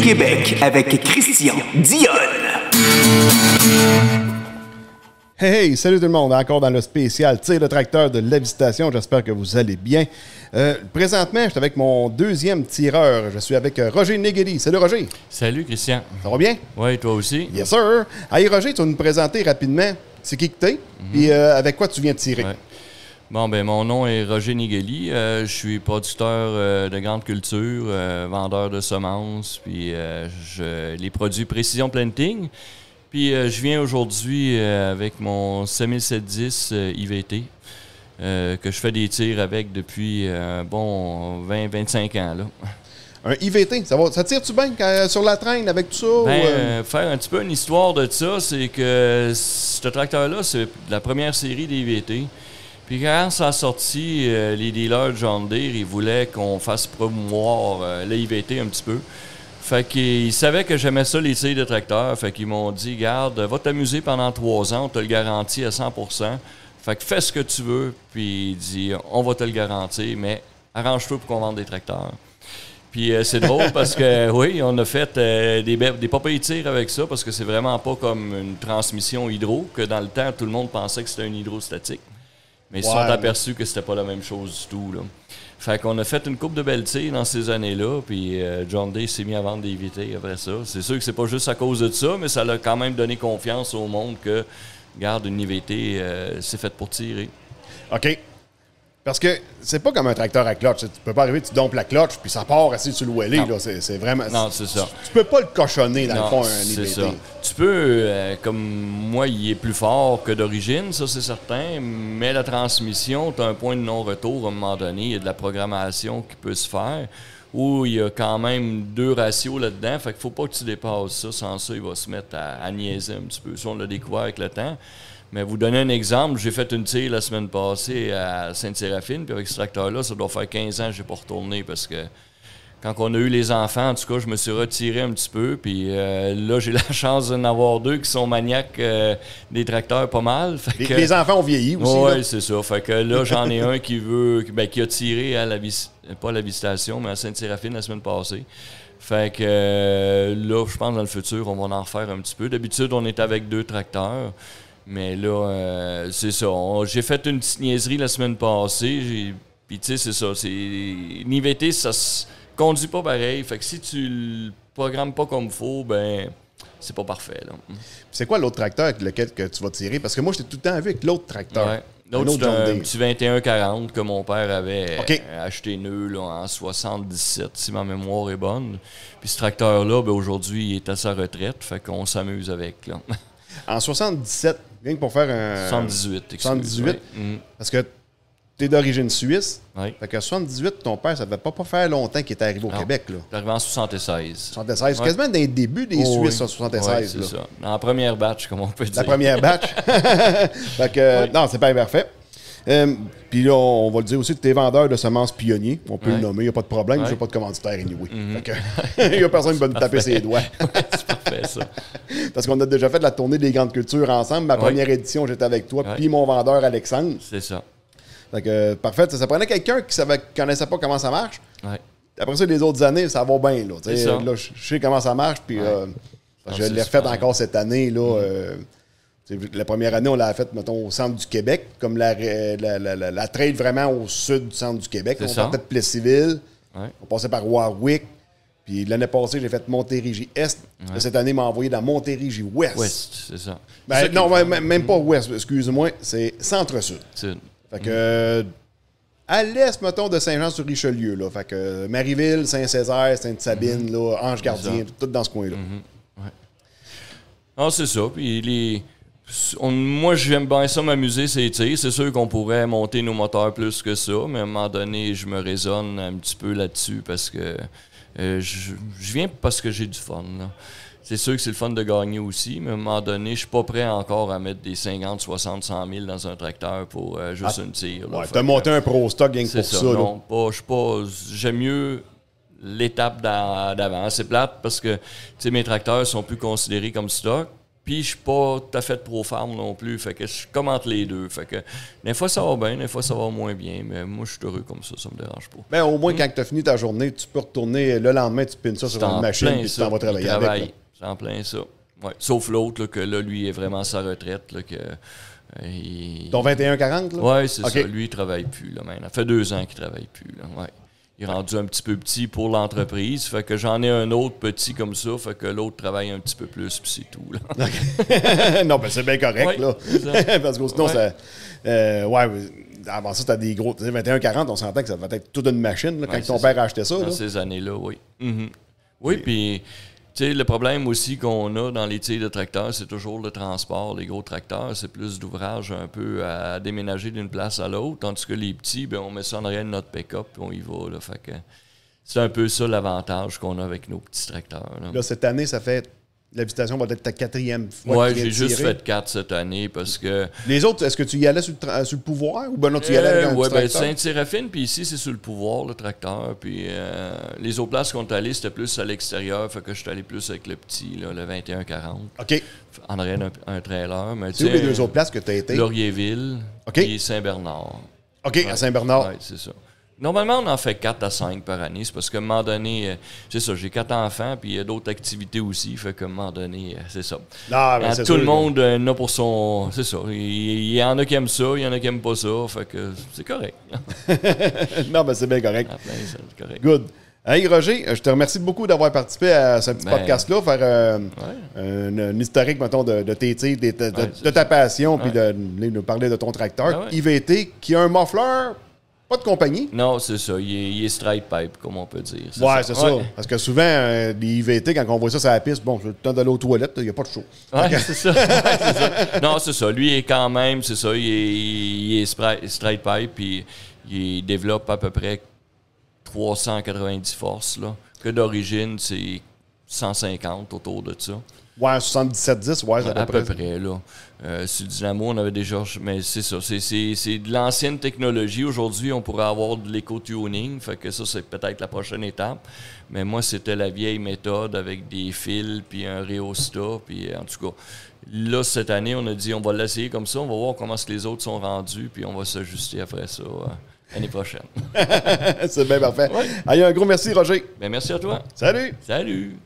Québec avec Christian Dionne. Hey, salut tout le monde, encore dans le spécial Tire le tracteur de la Visitation, j'espère que vous allez bien. Présentement, je suis avec mon deuxième tireur, je suis avec Roger Negeli. Salut Roger. Salut Christian. Ça va bien? Oui, toi aussi. Yes sir. Hey Roger, tu vas nous présenter rapidement c'est qui que t'es, puis avec quoi tu viens de tirer. Ouais. Bon, ben mon nom est Roger Negeli, je suis producteur de grande culture, vendeur de semences, puis les produits Précision Planting. Puis je viens aujourd'hui avec mon 5710 IVT, que je fais des tirs avec depuis 20-25 ans. Là. Un IVT, ça tire-tu bien sur la traîne avec tout ça? Faire un petit peu une histoire de ça, c'est que ce tracteur-là, c'est la première série d'IVT. Puis quand ça a sorti, les dealers de John Deere, ils voulaient qu'on fasse promouvoir l'IVT un petit peu. Fait qu'ils savaient que j'aimais ça, les tirs de tracteur. Fait qu'ils m'ont dit, garde, va t'amuser pendant 3 ans, on te le garantit à 100%. Fait que fais ce que tu veux. Puis il dit, on va te le garantir, mais arrange-toi pour qu'on vende des tracteurs. Puis c'est drôle parce que, oui, on a fait des pas pires tirs avec ça parce que c'est vraiment pas comme une transmission hydro, que dans le temps, tout le monde pensait que c'était un hydrostatique. Mais ils se sont aperçus que c'était pas la même chose du tout, là. Fait qu'on a fait une coupe de belles tirs dans ces années-là, puis John Deere s'est mis à vendre des IVT après ça. C'est sûr que c'est pas juste à cause de ça, mais ça l'a quand même donné confiance au monde que, regarde, une IVT, c'est fait pour tirer. OK. Parce que c'est pas comme un tracteur à clutch. Tu peux pas arriver, tu dompes la clutch, puis ça part assis sur le wheelie. C'est vraiment... Non, c'est ça. Tu peux pas le cochonner, dans le fond, un IVT. C'est ça. Tu peux, comme moi, il est plus fort que d'origine, ça c'est certain, mais la transmission, tu as un point de non-retour à un moment donné. Il y a de la programmation qui peut se faire, où il y a quand même 2 ratios là-dedans. Fait qu'il faut pas que tu dépasses ça. Sans ça, il va se mettre à niaiser un petit peu. Ça, on l'a découvert avec le temps. Mais vous donner un exemple, j'ai fait une tire la semaine passée à Sainte-Séraphine, puis avec ce tracteur-là, ça doit faire 15 ans que je n'ai pas retourné parce que quand on a eu les enfants, en tout cas, je me suis retiré un petit peu, puis là, j'ai la chance d'en avoir 2 qui sont maniaques des tracteurs pas mal. Les enfants ont vieilli aussi. Oui, c'est ça. Fait que là, j'en ai un qui a tiré à pas à la Visitation, mais à Sainte-Séraphine la semaine passée. Fait que là, je pense dans le futur, on va en refaire un petit peu. D'habitude, on est avec 2 tracteurs. Mais là, c'est ça. J'ai fait une petite niaiserie la semaine passée. Puis, tu sais, c'est ça. Une IVT, ça se conduit pas pareil. Fait que si tu le programmes pas comme il faut, ben, c'est pas parfait. Là. C'est quoi l'autre tracteur avec lequel que tu vas tirer? Parce que moi, j'étais tout le temps vu avec l'autre tracteur. Ouais. L'autre, c'est un petit 2140 que mon père avait acheté neuf là, en 77, si ma mémoire est bonne. Puis ce tracteur-là, ben, aujourd'hui, il est à sa retraite. Fait qu'on s'amuse avec, là. En 77, rien que pour faire un... 78, excuse. 78, oui. Parce que tu es d'origine suisse. Oui. Fait que 78, ton père, ça devait pas faire longtemps qu'il était arrivé au Québec. Là. Il est arrivé en 76. 76, quasiment dans les débuts des Suisses, en 76. Oui, c'est ça. Dans la première batch, comme on peut dire. La première batch. Fait que, non, c'est pas parfait. Puis là, on va le dire aussi, tu es vendeur de semences pionniers. On peut le nommer, il n'y a pas de problème. Je n'ai pas de commanditaire anyway. Il n'y a personne qui va me taper ses doigts. C'est parfait, ça. Parce qu'on a déjà fait la tournée des grandes cultures ensemble. Ma première édition, j'étais avec toi, puis mon vendeur Alexandre. C'est ça. Fait que, parfait. Ça prenait quelqu'un qui ne connaissait pas comment ça marche. Ouais. Après ça, les autres années, ça va bien. Là, là je sais comment ça marche. Puis je l'ai refait encore cette année. Là, la première année, on l'a faite, mettons, au centre du Québec, comme la trail vraiment au sud du centre du Québec. On partait de Plessisville, on passait par Warwick. Puis l'année passée, j'ai fait Montérégie-Est. Cette année, il m'a envoyé dans Montérégie-Ouest. Ouest, c'est ça. Ben, non, même pas Ouest, excuse-moi, c'est centre-sud. Sud. Fait que à l'est, mettons, de Saint-Jean-sur-Richelieu, là. Fait que Marieville, Saint-Césaire, Sainte-Sabine, là, Ange-Gardien, tout dans ce coin-là. Ah, c'est ça. Puis moi, j'aime bien ça m'amuser, c'est tirs. C'est sûr qu'on pourrait monter nos moteurs plus que ça, mais à un moment donné, je me raisonne un petit peu là-dessus parce que je viens parce que j'ai du fun. Là. C'est sûr que c'est le fun de gagner aussi, mais à un moment donné, je suis pas prêt encore à mettre des 50, 60, 100 000 dans un tracteur pour juste une tire. Ouais, t'as monté un pro stock rien que pour ça. Non, j'aime mieux l'étape d'avant. C'est plate parce que mes tracteurs sont plus considérés comme stock. Puis je suis pas tout à fait pro-farm non plus. Fait que je commente les deux. Fait que des fois ça va bien, des fois ça va moins bien. Mais moi, je suis heureux comme ça me dérange pas. Mais au moins, quand tu as fini ta journée, tu peux retourner le lendemain, tu pines ça sur une machine et tu t'en vas travailler avec. C'est en plein ça. Ouais. Sauf l'autre, là, que là, lui, est vraiment à sa retraite. Là, que, ton 21-40, là? Oui, c'est ça. Lui, il travaille plus, là, maintenant. Ça fait 2 ans qu'il travaille plus, là. Ouais. Il est rendu un petit peu petit pour l'entreprise. Fait que j'en ai un autre petit comme ça. Fait que l'autre travaille un petit peu plus, puis c'est tout, là. Non, ben c'est bien correct, là. Parce que sinon, ça... avant ça, t'as des gros... 21-40, on s'entend que ça va être toute une machine, là, quand ton père a acheté ça. Dans là. ces années-là, oui. Mm-hmm. Oui, puis... Tu sais, le problème aussi qu'on a dans les tirs de tracteurs, c'est toujours le transport. Les gros tracteurs, c'est plus d'ouvrage un peu à déménager d'une place à l'autre. Tandis que les petits, ben, on met ça en arrière de notre pick-up et on y va. Là. Fait que c'est un peu ça l'avantage qu'on a avec nos petits tracteurs. Là, cette année, ça fait... La visitation va être ta 4e fois. Oui, j'ai juste fait 4 cette année parce que... Les autres, est-ce que tu y allais sur le pouvoir ou ben non, tu y allais avec un petit tracteur? Saint-Séraphine, puis ici, c'est sur le pouvoir, le tracteur. Puis les autres places qu'on est allés, c'était plus à l'extérieur. Fait que je suis allé plus avec le petit, là, le 21-40. OK. En arrière d'un trailer. C'est où les 2 autres places que tu as été? Laurierville et Saint-Bernard. OK, à Saint-Bernard. Oui, c'est ça. Normalement, on en fait 4 à 5 par année. C'est parce qu'à un moment donné, c'est ça, j'ai 4 enfants, puis il y a d'autres activités aussi. Fait qu'à un moment donné, c'est ça. Non, mais c'est tout le monde en a pour son... C'est ça. Il y en a qui aiment ça, il y en a qui n'aiment pas ça. Fait que c'est correct. Non, mais c'est bien correct. C'est correct. Good. Hey Roger, je te remercie beaucoup d'avoir participé à ce petit podcast-là, faire un historique, mettons, de tes tirs, de ta passion, puis de nous parler de ton tracteur. IVT, qui a un muffler... Pas de compagnie. Non, c'est ça. Il est straight pipe, comme on peut dire. C'est ça. Parce que souvent, les IVT, quand on voit ça sur la piste, bon, c'est le temps d'aller aux toilettes, il n'y a pas de chaud. Oui, c'est ça. Non, c'est ça. Lui, est quand même, c'est ça, il est straight pipe, puis il développe à peu près 390 forces, là. Que d'origine, c'est 150 autour de ça. Ouais, 77-10, ouais, c'est à peu près, là. Sur le Dynamo, on avait déjà... Mais c'est ça, c'est de l'ancienne technologie. Aujourd'hui, on pourrait avoir de l'éco-tuning, fait que ça, c'est peut-être la prochaine étape. Mais moi, c'était la vieille méthode avec des fils, puis un rhéostat, puis en tout cas... Là, cette année, on a dit, on va l'essayer comme ça, on va voir comment les autres sont rendus, puis on va s'ajuster après ça l'année prochaine. C'est bien parfait. Ouais. Allez, un gros merci, Roger. Bien, merci à toi. Salut. Salut.